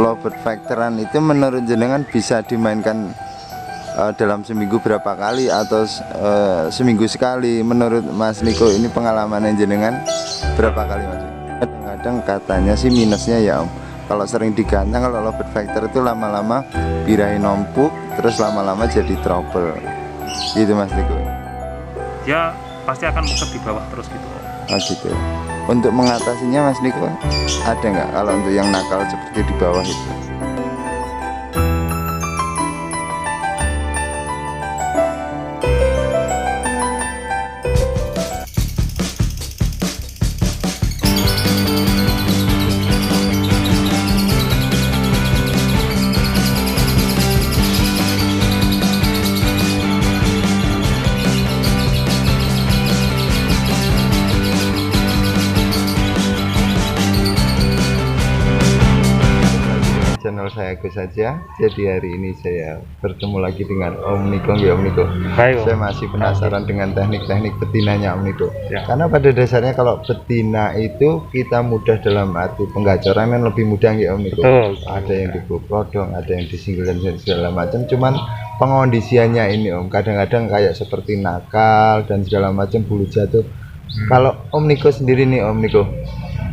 lovebird factoran itu menurut jenengan bisa dimainkan dalam seminggu berapa kali atau seminggu sekali? Menurut Mas Niko ini pengalaman jenengan berapa kali Mas? Kadang-kadang katanya sih minusnya ya Om, kalau sering digantang, kalau lovebird factor itu lama-lama birahi numpuk, terus lama-lama jadi trouble gitu Mas Niko. Dia pasti akan muter di bawah terus gitu. Oh gitu. Untuk mengatasinya Mas Niko ada nggak kalau untuk yang nakal seperti di bawah itu? Channel saya Gus saja. Jadi hari ini saya bertemu lagi dengan Om Niko ya Om Niko. Baik, saya masih penasaran dengan teknik-teknik betinanya Om Niko ya. Karena pada dasarnya kalau betina itu kita mudah dalam arti penggacoran kan lebih mudah ya Om Niko. Ada yang diboprodong, ada yang disinggel dan segala macam. Cuman pengondisiannya ini Om, kadang-kadang kayak seperti nakal dan segala macam, bulu jatuh. Kalau Om Niko sendiri nih Om Niko,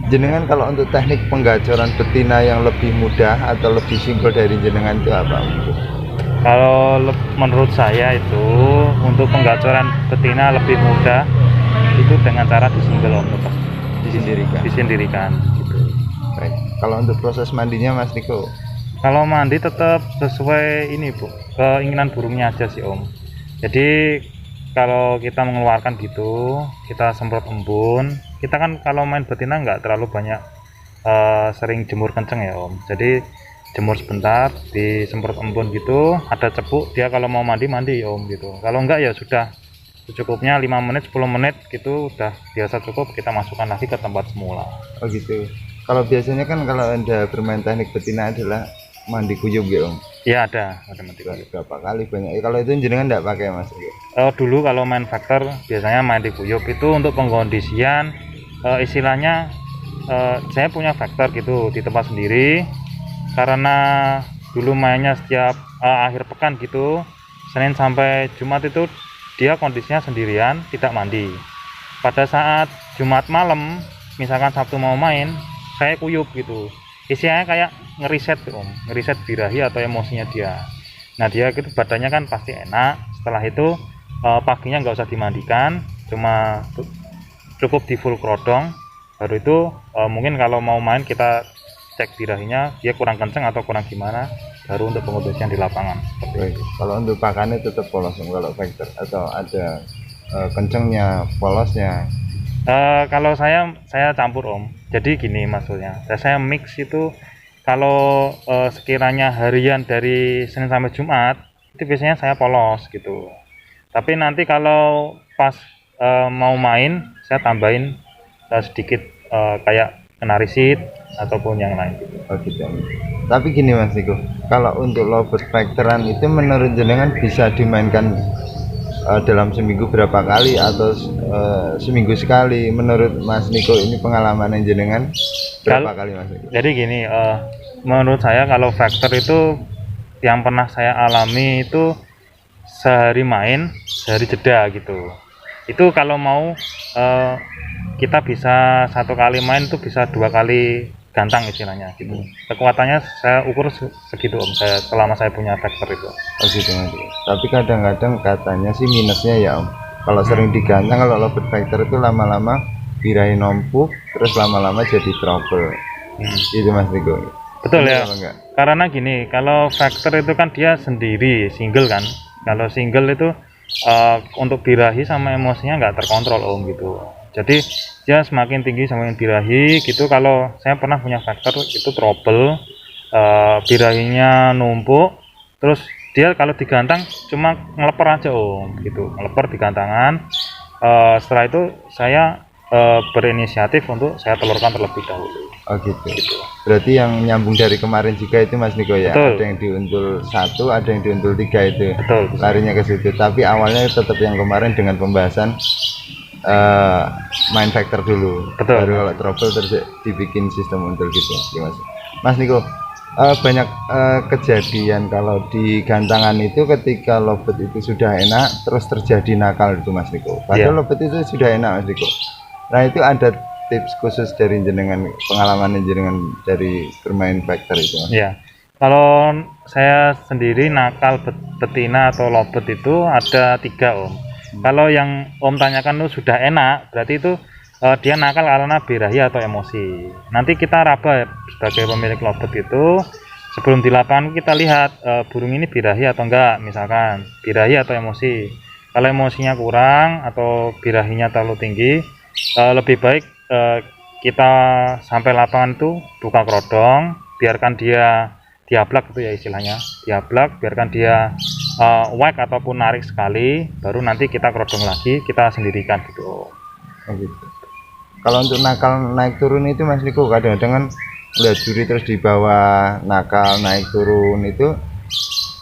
jenengan kalau untuk teknik penggacoran betina yang lebih mudah atau lebih simpel dari jenengan itu apa? Kalau menurut saya itu untuk penggacoran betina lebih mudah itu dengan cara disinggel Om, tetap disendirikan gitu. Baik. Kalau untuk proses mandinya Mas Niko? Kalau mandi tetap sesuai ini Bu, keinginan burungnya aja sih Om. Jadi kalau kita mengeluarkan gitu, kita semprot embun. Kita kan kalau main betina nggak terlalu banyak sering jemur kenceng ya Om. Jadi jemur sebentar, disemprot embun gitu, ada cebuk, dia kalau mau mandi Om gitu. Kalau enggak ya sudah secukupnya 5 menit 10 menit gitu udah biasa cukup, kita masukkan lagi ke tempat semula. Oh gitu. Kalau biasanya kan kalau Anda bermain teknik betina adalah mandi kuyup ya Om? Iya ada mandi kuyup. Berapa kali banyak? Kalau itu jenengan enggak pakai Mas? Dulu kalau main faktor biasanya mandi kuyup itu untuk pengkondisian, istilahnya saya punya faktor gitu di tempat sendiri, karena dulu mainnya setiap akhir pekan gitu, Senin sampai Jumat itu dia kondisinya sendirian, tidak mandi. Pada saat Jumat malam, misalkan Sabtu mau main, saya kuyup gitu. Isinya kayak ngeriset Om, ngeriset birahi atau emosinya dia. Nah dia gitu badannya kan pasti enak. Setelah itu paginya nggak usah dimandikan, cuma cukup di full krodong. Baru itu mungkin kalau mau main kita cek birahinya dia kurang kenceng atau kurang gimana, baru untuk pengondisian di lapangan. Kalau untuk pakannya tetap polos kalau factor atau ada kencengnya, polosnya? Kalau saya campur Om. Jadi gini maksudnya, saya mix itu. Kalau sekiranya harian dari Senin sampai Jumat itu biasanya saya polos gitu. Tapi nanti kalau pas mau main saya tambahin sedikit kayak kenarisit ataupun yang lain gitu. Oh gitu. Tapi gini Mas Niko, kalau untuk lovebird factoran itu menurut jenengan bisa dimainkan dalam seminggu berapa kali atau seminggu sekali? Menurut Mas Niko ini pengalaman jenengan berapa kali Mas Niko? Jadi gini, menurut saya kalau factor itu yang pernah saya alami itu sehari main, sehari jeda gitu. Itu kalau mau kita bisa 1 kali main itu bisa 2 kali gantang istilahnya gitu. Kekuatannya saya ukur segitu Om, selama saya punya factor itu. Oh gitu Mas. Tapi kadang-kadang katanya sih minusnya ya Om, kalau sering digantang, kalau lovebird factor itu lama-lama birahi numpuk, terus lama-lama jadi trouble. Itu Mas Niko. Betul ya. Karena gini, kalau factor itu kan dia sendiri, single kan. Kalau single itu untuk birahi sama emosinya nggak terkontrol Om gitu. Jadi dia semakin tinggi semakin birahi gitu. Kalau saya pernah punya factor itu trouble, birahinya numpuk, terus dia kalau digantang cuma ngeleper aja Om gitu, ngeleper di gantangan. Setelah itu saya berinisiatif untuk saya telurkan terlebih dahulu. Oh gitu. Berarti yang nyambung dari kemarin juga itu Mas Niko ya? Betul. Ada yang diuntul 1, ada yang diuntul 3 itu. Betul. Larinya ke situ. Tapi awalnya tetap yang kemarin dengan pembahasan main factor dulu. Betul. Baru kalau trouble terus dibikin sistem untul gitu. Ya, Mas Niko, banyak kejadian kalau di gantangan itu ketika lobet itu sudah enak terus terjadi nakal itu Mas Niko. Padahal lobet itu sudah enak Mas Niko. Nah itu ada tips khusus dari jenengan, pengalaman jenengan dari bermain vektor itu Mas? Ya, kalau saya sendiri nakal betina atau lobet itu ada 3 Om. Kalau yang Om tanyakan itu sudah enak, berarti itu dia nakal karena birahi atau emosi. Nanti kita raba sebagai pemilik lobet itu sebelum di lapangan kita lihat burung ini birahi atau enggak, misalkan birahi atau emosi. Kalau emosinya kurang atau birahinya terlalu tinggi, lebih baik kita sampai lapangan tuh buka kerodong, biarkan dia diablak itu ya istilahnya, diablak, biarkan dia whack ataupun narik sekali, baru nanti kita kerodong lagi, kita sendirikan gitu. Oh, gitu. Kalau untuk nakal naik turun itu Mas Niko, kadang-kadang kan lihat juri terus di bawah nakal naik turun itu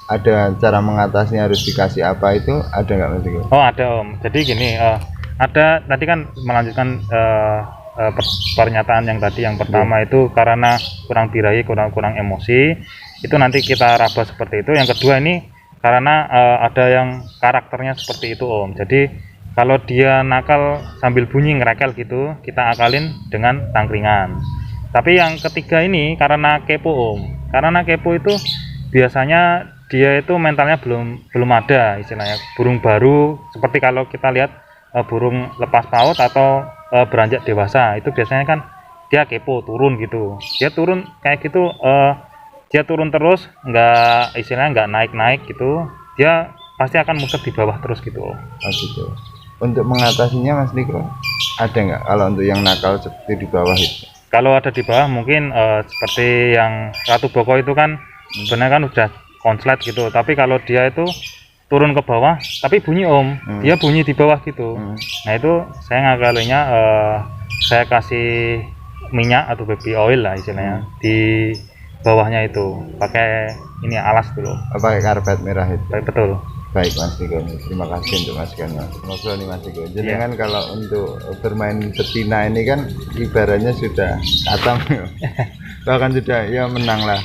ada cara mengatasinya, harus dikasih apa itu ada nggak Mas Niko? Oh ada Om, jadi gini, ada tadi kan melanjutkan pernyataan yang tadi yang pertama itu karena kurang birahi, kurang emosi, itu nanti kita raba seperti itu. Yang kedua ini karena ada yang karakternya seperti itu Om, jadi kalau dia nakal sambil bunyi ngerekel gitu, kita akalin dengan tangkringan. Tapi yang ketiga ini karena kepo Om, karena kepo itu biasanya dia itu mentalnya belum ada istilahnya, burung baru, seperti kalau kita lihat burung lepas paut atau beranjak dewasa itu biasanya kan dia kepo, turun gitu, dia turun kayak gitu, dia turun terus, nggak istilahnya nggak naik gitu, dia pasti akan muter di bawah terus gitu. Oh, gitu. Untuk mengatasinya Mas Niko ada nggak kalau untuk yang nakal seperti di bawah itu? Kalau ada di bawah mungkin seperti yang Ratu Boko itu kan sebenarnya kan udah konslet gitu, tapi kalau dia itu turun ke bawah tapi bunyi Om, dia bunyi di bawah gitu. Nah itu saya ngakalinya saya kasih minyak atau baby oil lah istilahnya di bawahnya itu, pakai ini alas dulu, pakai karpet merah itu. Betul. Baik Mas Niko, terima kasih untuk masukannya. Semoga nih Mas Niko, jadi kan kalau untuk bermain betina ini kan ibaratnya sudah katam bahkan sudah ya menang lah.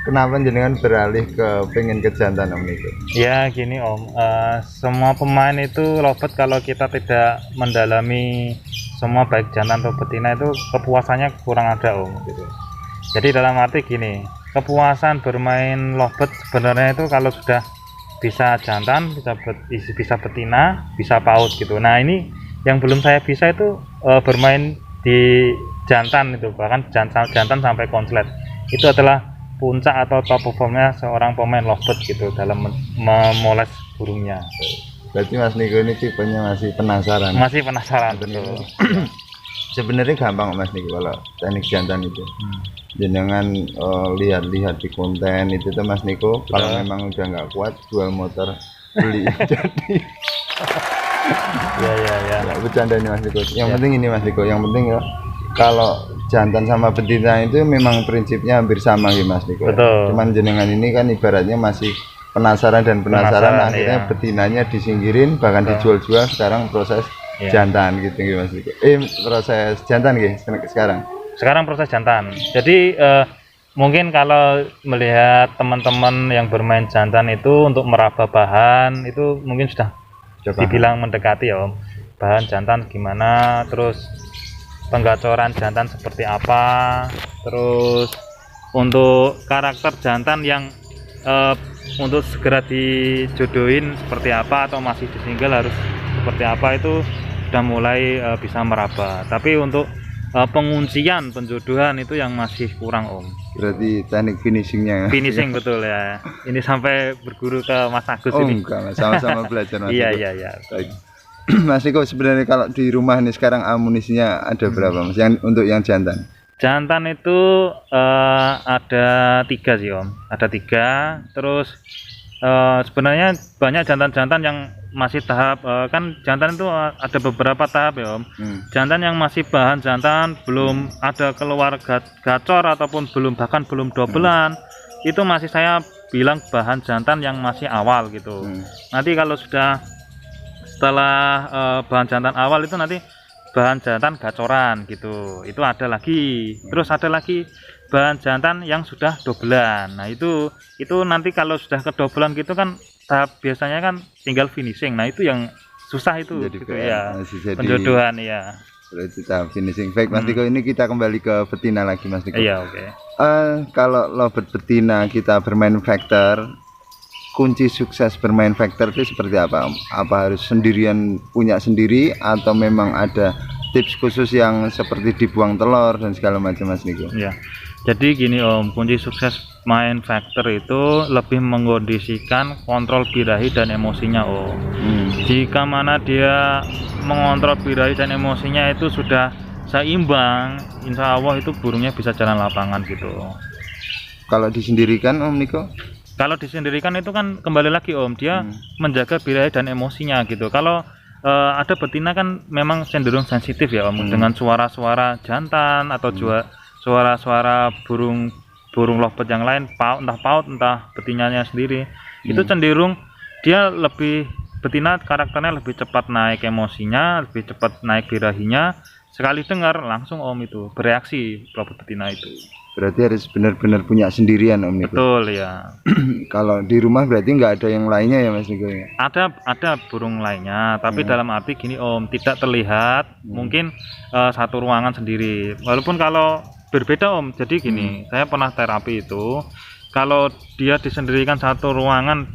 Kenapa jenengan beralih ke pengen ke jantan Om Niko? Ya gini Om, semua pemain itu lobet kalau kita tidak mendalami semua baik jantan atau betina itu kepuasannya kurang ada Om gitu. Jadi dalam arti gini, kepuasan bermain lobet sebenarnya itu kalau sudah bisa jantan, bisa betina, bisa paut gitu. Nah ini yang belum saya bisa itu bermain di jantan itu, bahkan jantan sampai konslet. Itu adalah puncak atau top performnya seorang pemain lobet gitu dalam memoles burungnya. Berarti Mas Niko ini tipenya masih penasaran. Masih penasaran betul. Sebenarnya gampang Mas Niko kalau teknik jantan itu. Jenengan lihat-lihat di konten itu tuh Mas Niko, kalau memang udah nggak kuat jual motor beli jadi. Ya bercanda nih Mas Niko. Yang penting ini Mas Niko, yang penting ya kalau jantan sama betina itu memang prinsipnya hampir sama ya Mas Niko. Betul. Cuman jenengan ini kan ibaratnya masih penasaran akhirnya iya. Betinanya disingkirin bahkan dijual-jual, sekarang proses jantan gitu Mas Niko. Proses jantan gitu sekarang proses jantan. Jadi mungkin kalau melihat teman-teman yang bermain jantan itu untuk meraba bahan itu mungkin sudah dibilang mendekati ya Om. Bahan jantan gimana, terus penggacoran jantan seperti apa, terus untuk karakter jantan yang untuk segera dijodohin seperti apa atau masih disinggel harus seperti apa itu sudah mulai bisa meraba. Tapi untuk penguncian penjodohan itu yang masih kurang Om. Berarti teknik finishingnya. Finishing betul ya. Ini sampai berguru ke Mas Agus ini. Enggak, sama-sama belajar Mas. Iya. Baik. Mas Niko, sebenarnya kalau di rumah ini sekarang amunisinya ada berapa Mas? Yang untuk yang jantan? Jantan itu ada 3 sih Om. Ada 3. Terus sebenarnya banyak jantan-jantan yang masih tahap kan jantan itu ada beberapa tahap ya Om. Jantan yang masih bahan jantan belum ada keluar gacor ataupun bahkan belum dobelan, itu masih saya bilang bahan jantan yang masih awal gitu. Nanti kalau sudah setelah bahan jantan awal itu nanti bahan jantan gacoran gitu, itu ada lagi. Terus ada lagi ban jantan yang sudah dobelan. Nah itu nanti kalau sudah kedobelan gitu kan tahap biasanya kan tinggal finishing. Nah itu yang susah itu Jadi gitu ya. masih jadi Penjodohan ya. berarti tahap finishing. Baik Mas Niko, ini kita kembali ke betina lagi Mas Niko. Iya, oke. Kalau lovebird betina kita bermain factor, kunci sukses bermain factor itu seperti apa? Apa harus sendirian punya sendiri atau memang ada tips khusus yang seperti dibuang telur dan segala macam Mas Niko? Ya. Jadi gini Om, kunci sukses main factor itu lebih mengkondisikan kontrol birahi dan emosinya Om. Jika mana dia mengontrol birahi dan emosinya itu sudah seimbang, insya Allah itu burungnya bisa jalan lapangan gitu. Kalau disendirikan Om Niko? Kalau disendirikan itu kan kembali lagi Om, dia menjaga birahi dan emosinya gitu. Kalau ada betina kan memang cenderung sensitif ya Om, dengan suara-suara jantan atau juga suara-suara burung lovebird yang lain, entah paut entah betinanya sendiri, itu cenderung dia lebih, betina karakternya lebih cepat naik emosinya, lebih cepat naik birahinya. Sekali dengar langsung Om itu bereaksi lovebird betina itu. Berarti harus benar-benar punya sendirian Om Niko. Betul ya. Kalau di rumah berarti nggak ada yang lainnya ya Mas Niko ya? Ada burung lainnya, tapi dalam arti gini Om, tidak terlihat, mungkin satu ruangan sendiri. Walaupun kalau berbeda Om, jadi gini, saya pernah terapi itu, kalau dia disendirikan satu ruangan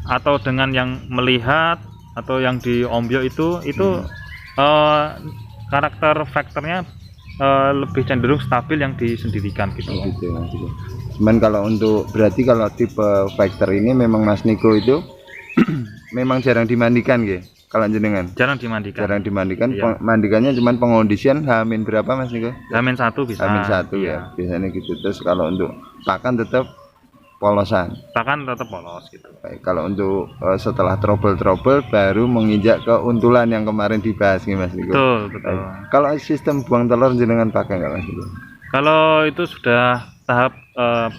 atau dengan yang melihat atau yang diombyo itu karakter faktornya lebih cenderung stabil yang disendirikan gitu. Gitu Mas Niko. Cuman kalau untuk berarti kalau tipe factor ini memang Mas Niko itu memang jarang dimandikan ya? Kalau jenengan Jarang dimandikan. Iya. Mandikannya cuman pengondisian H-min berapa Mas Niko? H-1 bisa. H-1 iya. ya, biasanya gitu. Terus kalau untuk pakan tetap polosan. Pakan tetap polos gitu. Baik, kalau untuk setelah trouble baru menginjak ke untulan yang kemarin dibahas nih Mas Niko. Betul. Baik. Kalau sistem buang telur jenengan pakai nggak Mas Niko? Kalau itu sudah tahap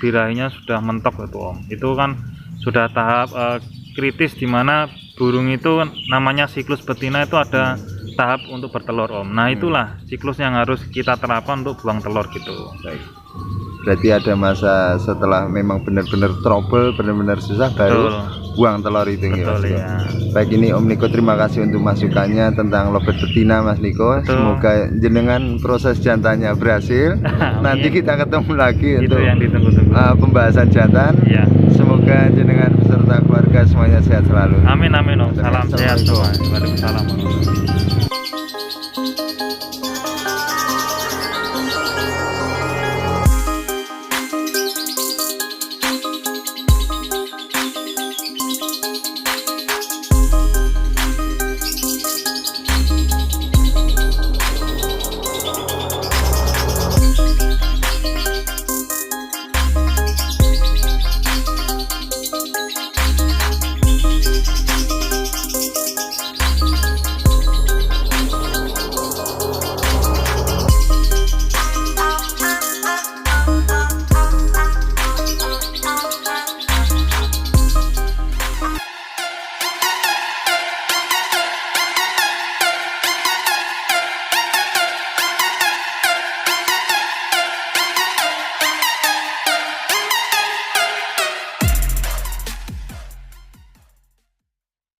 birahinya sudah mentok itu Om, itu kan sudah tahap kritis di mana burung itu namanya siklus betina itu ada tahap untuk bertelur Om. Nah itulah siklus yang harus kita terapkan untuk buang telur gitu. Baik. Berarti ada masa setelah memang benar-benar trouble, benar-benar susah baru buang telur itu ya Mas Niko. Ya. Baik, ini Om Niko terima kasih untuk masukannya tentang lovebird betina Mas Niko. Semoga jenengan proses jantannya berhasil. Nanti kita ketemu lagi itu untuk yang ditunggu-tunggu. Pembahasan jantan. Ya. Semoga jenengan beserta keluarga semuanya sehat selalu. Amin Om. Salam sehat semua. Waalaikumsalam.